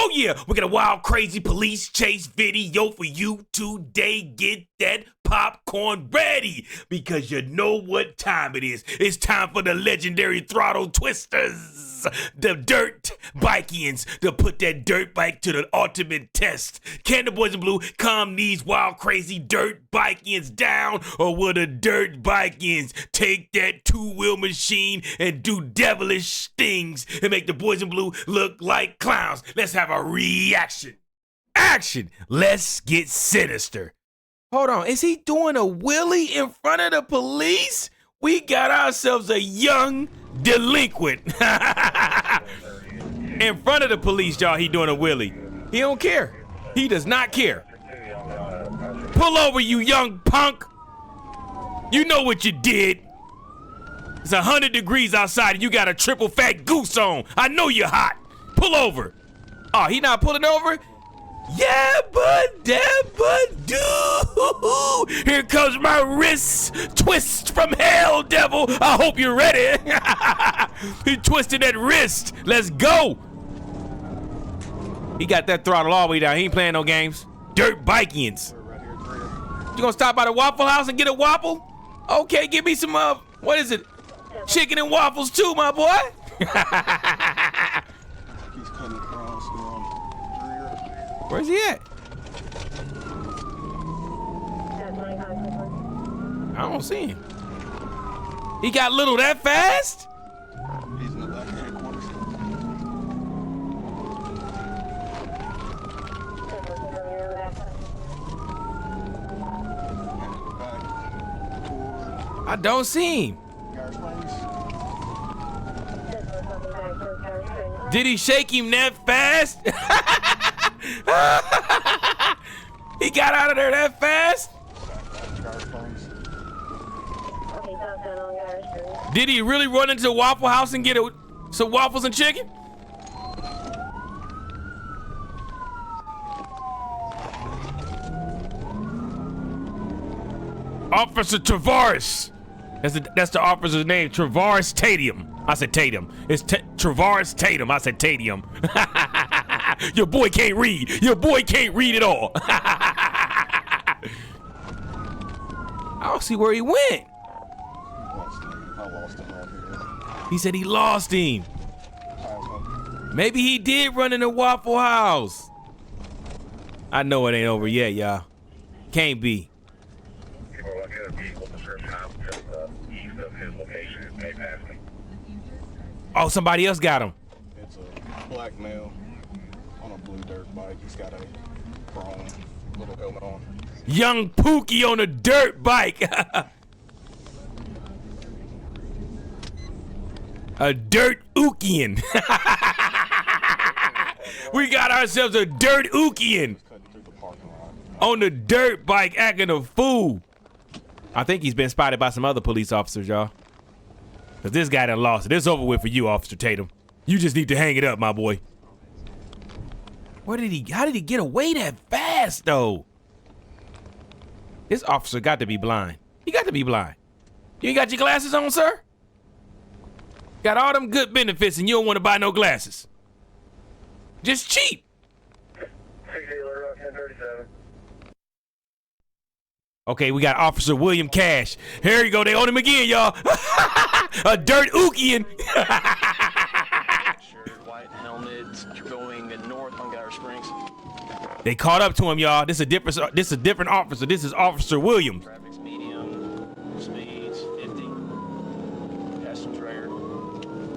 Oh yeah, we got a wild, crazy police chase video for you today. Get that popcorn ready, because you know what time it is. It's time for the legendary throttle twisters, the dirt bikeans, to put that dirt bike to the ultimate test. Can the boys in blue calm these wild, crazy dirt bikeans down, or will the dirt bikeans take that two-wheel machine and do devilish things and make the boys in blue look like clowns? Let's have a reaction. Action! Let's get sinister. Hold on, is he doing a wheelie in front of the police? We got ourselves a young delinquent. In front of the police, y'all, he doing a wheelie. He don't care. He does not care. Pull over, you young punk. You know what you did. It's 100 degrees outside and you got a triple fat goose on. I know you're hot. Pull over. Oh, he not pulling over? Yeah, but dude, here comes my wrist twist from hell, devil. I hope you're ready. He twisted that wrist. Let's go. He got that throttle all the way down. He ain't playing no games. Dirt bikeins. You gonna stop by the Waffle House and get a waffle? Okay, give me some, what is it? Chicken and waffles too, my boy. Where's he at? I don't see him. He got little that fast? He's in the back headquarters. I don't see him. Did he shake him that fast? He got out of there that fast? Did he really run into Waffle House and get some waffles and chicken? Officer Tavares. That's the officer's name, Tavares Tatum. I said Tatum. It's Tavares Tatum. I said Tatum. Your boy can't read. Your boy can't read at all. I don't see where he went. I lost him right here. He said he lost him. Maybe he did run in the Waffle House. I know it ain't over yet, y'all. Can't be. Oh, somebody else got him. It's a black male on a blue dirt bike. He's got a chrome little helmet on. Young Pookie on a dirt bike. A dirt Ookian. We got ourselves a dirt Ookian on the dirt bike acting a fool. I think he's been spotted by some other police officers, y'all. Cause this guy done lost it. It's over with for you, Officer Tatum. You just need to hang it up, my boy. How did he get away that fast, though? This officer got to be blind. He got to be blind. You ain't got your glasses on, sir? Got all them good benefits and you don't want to buy no glasses. Just cheap. Okay, we got Officer William Cash. Here you go. They own him again, y'all. A dirt Ookian. White helmet going north on Garter Springs. They caught up to him, y'all. This is a different officer. This is Officer Williams. Traffic's medium, speeds 50. Passenger rare.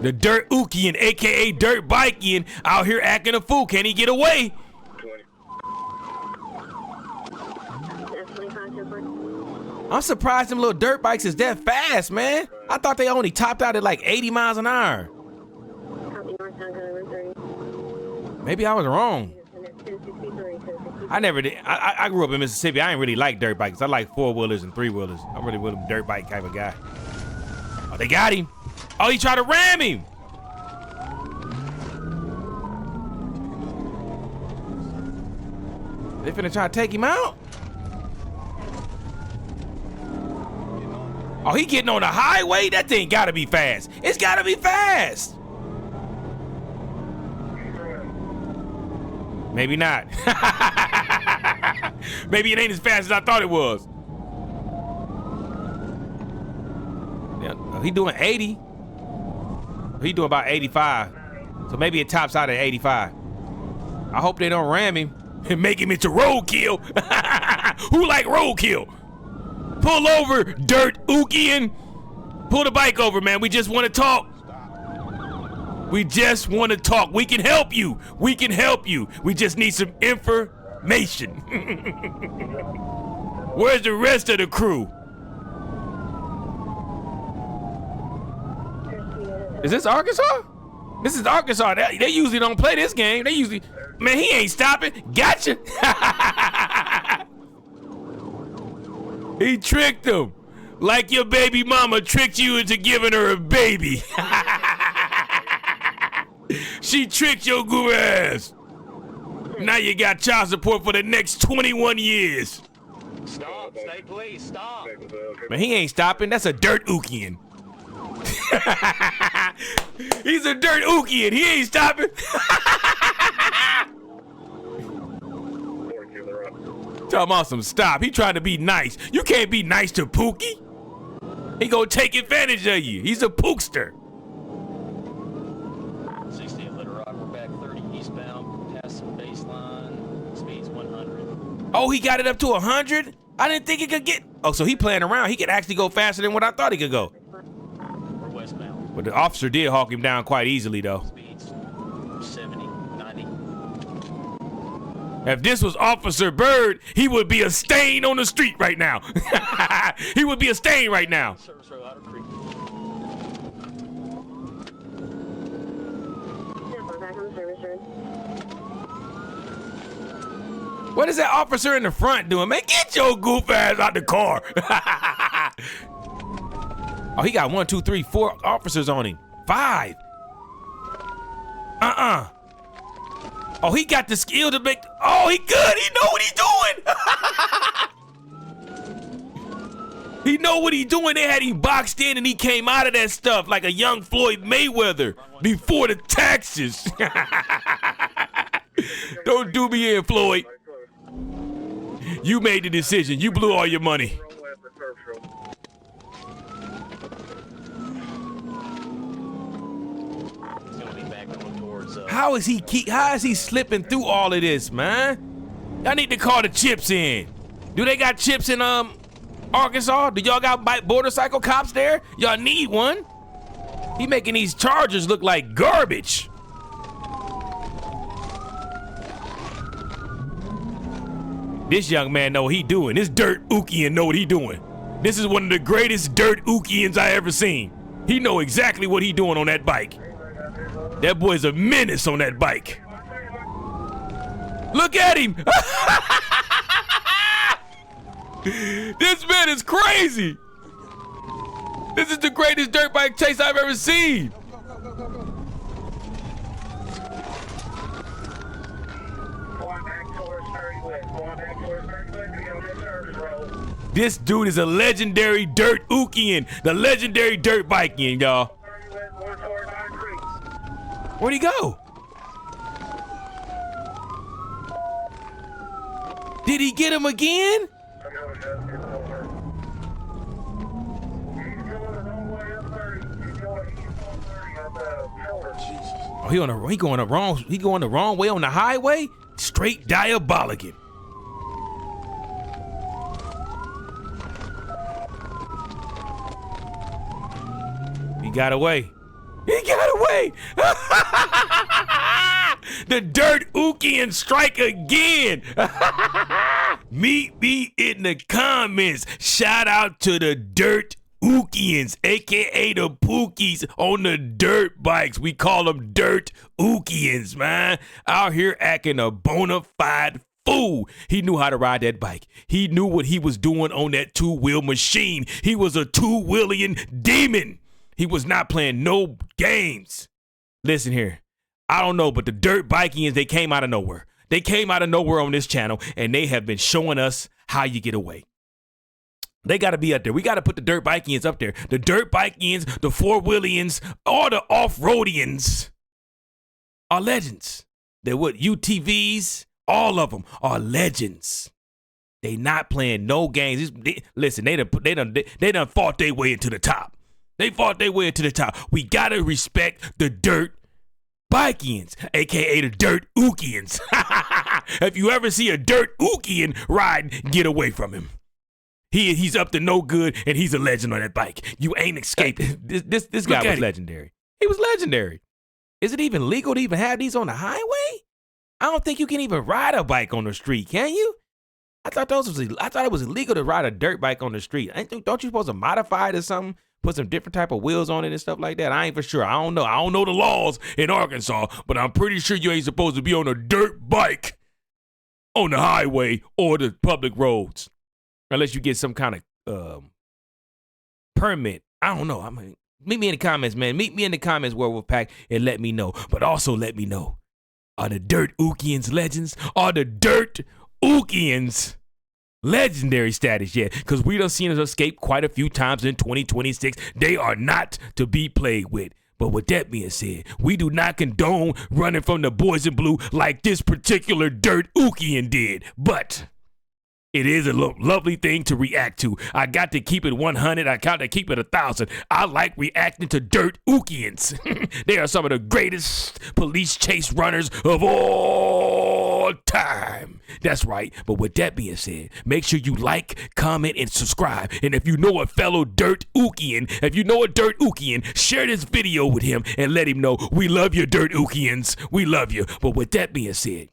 The dirt Ookian, aka dirt bikean, out here acting a fool. Can he get away? I'm surprised them little dirt bikes is that fast, man. I thought they only topped out at like 80 miles an hour. Maybe I was wrong. I never did. I grew up in Mississippi. I ain't really like dirt bikes. I like four-wheelers and three-wheelers. I'm really with a dirt bike type of guy. Oh, they got him. Oh, he tried to ram him. They finna try to take him out? Oh, he getting on the highway? That thing gotta be fast. It's gotta be fast. Maybe not. Maybe it ain't as fast as I thought it was. Yeah, he doing 80. He doing about 85. So maybe it tops out at 85. I hope they don't ram him and make him into roadkill. Who like roadkill? Pull over, dirt Ookian. Pull the bike over, man. We just want to talk. We just want to talk. We can help you. We can help you. We just need some information. Where's the rest of the crew? Is this Arkansas? This is Arkansas. They usually don't play this game. They usually, man, he ain't stopping. Gotcha. He tricked him. Like your baby mama tricked you into giving her a baby. She tricked your goof ass. Now you got child support for the next 21 years. Stop, stay please, stop. Man, he ain't stopping. That's a dirt Ookian. He's a dirt Ookian. He ain't stopping. Talking about some stop. He trying to be nice. You can't be nice to Pookie. He gonna take advantage of you. He's a pookster. 60 at Little Rock, we're back 30 eastbound, past some baseline, speed's 100. Oh, he got it up to 100? I didn't think he could get. Oh, so he playing around. He could actually go faster than what I thought he could go. We're westbound. But the officer did hawk him down quite easily, though. Speed's 70, 90. If this was Officer Bird, he would be a stain on the street right now. He would be a stain right now. Service road, Otter Creek. What is that officer in the front doing? Man, get your goof ass out the car. Oh, he got 1, 2, 3, 4 officers on him. 5. Oh, he got the skill to make. Oh, he good. He know what he's doing. He know what he's doing. They had him boxed in and he came out of that stuff like a young Floyd Mayweather before the taxes. Don't do me in, Floyd. You made the decision. You blew all your money. How is he slipping through all of this, man? Y'all need to call the chips in. Do they got chips in Arkansas? Do y'all got motorcycle cops there? Y'all need one. He making these Chargers look like garbage. This young man know what he doing. This dirt Ookian know what he doing. This is one of the greatest dirt Ookians I ever seen. He know exactly what he doing on that bike. That boy's a menace on that bike. Look at him. This man is crazy. This is the greatest dirt bike chase I've ever seen. This dude is a legendary dirt Ookian, the legendary dirt biking, y'all. Where'd he go? Did he get him again? Oh, he going the wrong way on the highway? Straight diabolical. He got away. He got away. The dirt Ookian strike again. Meet me in the comments. Shout out to the dirt Ookians, aka the Pookies on the dirt bikes. We call them dirt Ookians, man. Out here acting a bona fide fool. He knew how to ride that bike. He knew what he was doing on that two-wheel machine. He was a two-wheeling demon. He was not playing no games. Listen here. I don't know, but the dirt bikians, they came out of nowhere. They came out of nowhere on this channel, and they have been showing us how you get away. They got to be up there. We got to put the dirt bikians up there. The dirt bikians, the four-wheelians, all the off-roadians are legends. They're what, UTVs, all of them are legends. They not playing no games. Listen, they done fought their way into the top. They fought their way into the top. We gotta respect the dirt bikians, aka the dirt ookians. If you ever see a dirt ookian riding, get away from him. He's up to no good, and he's a legend on that bike. You ain't escaping. This guy was legendary. He was legendary. Is it even legal to even have these on the highway? I don't think you can even ride a bike on the street, can you? I thought it was illegal to ride a dirt bike on the street. Don't you supposed to modify it or something? Put some different type of wheels on it and stuff like that. I ain't for sure. I don't know. I don't know the laws in Arkansas, but I'm pretty sure you ain't supposed to be on a dirt bike on the highway or the public roads, unless you get some kind of permit. I don't know. I mean, meet me in the comments, man. Meet me in the comments, Werewolf Pack, and let me know. But also let me know, are the dirt ookians legends? Are the dirt ookians legendary status yet? Because we done seen us escape quite a few times in 2026. They are not to be played with. But with that being said, we do not condone running from the boys in blue like this particular dirt ookian did. But it is a lovely thing to react to. I got to keep it 100. I got to keep it 1,000. I like reacting to dirt ookians. They are some of the greatest police chase runners of all time. That's right. But with that being said, make sure you like, comment, and subscribe. And if you know a fellow dirt ookian, share this video with him and let him know we love you, dirt ookians. We love you. But with that being said,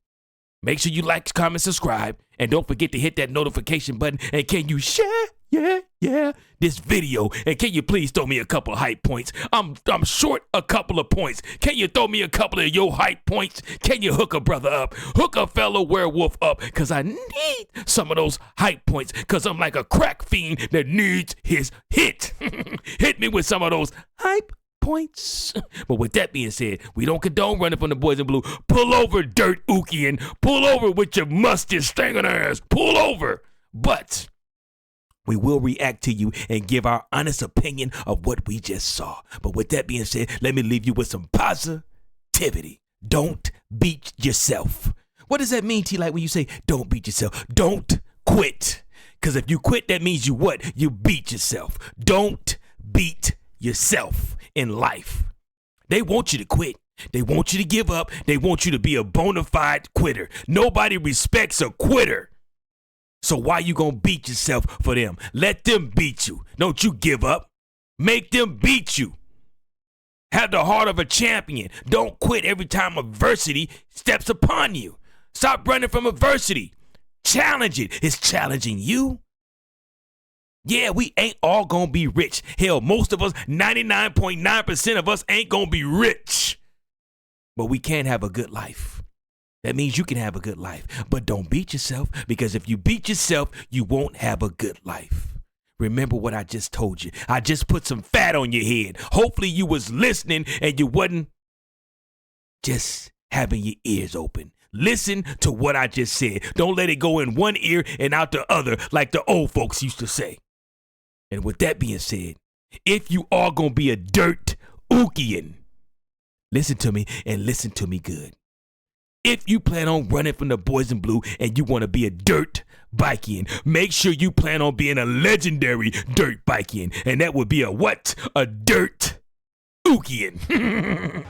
make sure you like, comment, subscribe, and don't forget to hit that notification button. And can you share, this video? And can you please throw me a couple hype points? I'm short a couple of points. Can you throw me a couple of your hype points? Can you hook a brother up? Hook a fellow werewolf up, because I need some of those hype points, because I'm like a crack fiend that needs his hit. Hit me with some of those hype points. But with that being said, we don't condone running from the boys in blue. Pull over, dirt ookian. Pull over with your musty stinging ass. Pull over. But we will react to you and give our honest opinion of what we just saw. But with that being said, let me leave you with some positivity. Don't beat yourself. What does that mean, T-Light, when you say don't beat yourself? Don't quit. Because if you quit, that means you what? You beat yourself. Don't beat yourself in life. They want you to quit. They want you to give up. They want you to be a bona fide quitter. Nobody respects a quitter. So why you gonna beat yourself for them? Let them beat you. Don't you give up. Make them beat you. Have the heart of a champion. Don't quit every time adversity steps upon you. Stop running from adversity. Challenge it. It's challenging you. Yeah, we ain't all gonna be rich. Hell, most of us, 99.9% of us ain't gonna be rich. But we can have a good life. That means you can have a good life. But don't beat yourself, because if you beat yourself, you won't have a good life. Remember what I just told you. I just put some fat on your head. Hopefully you was listening and you wasn't just having your ears open. Listen to what I just said. Don't let it go in one ear and out the other like the old folks used to say. And with that being said, if you are going to be a dirt ookian, listen to me and listen to me good. If you plan on running from the boys in blue and you want to be a dirt bikian, make sure you plan on being a legendary dirt bikian. And that would be a what? A dirt ookian.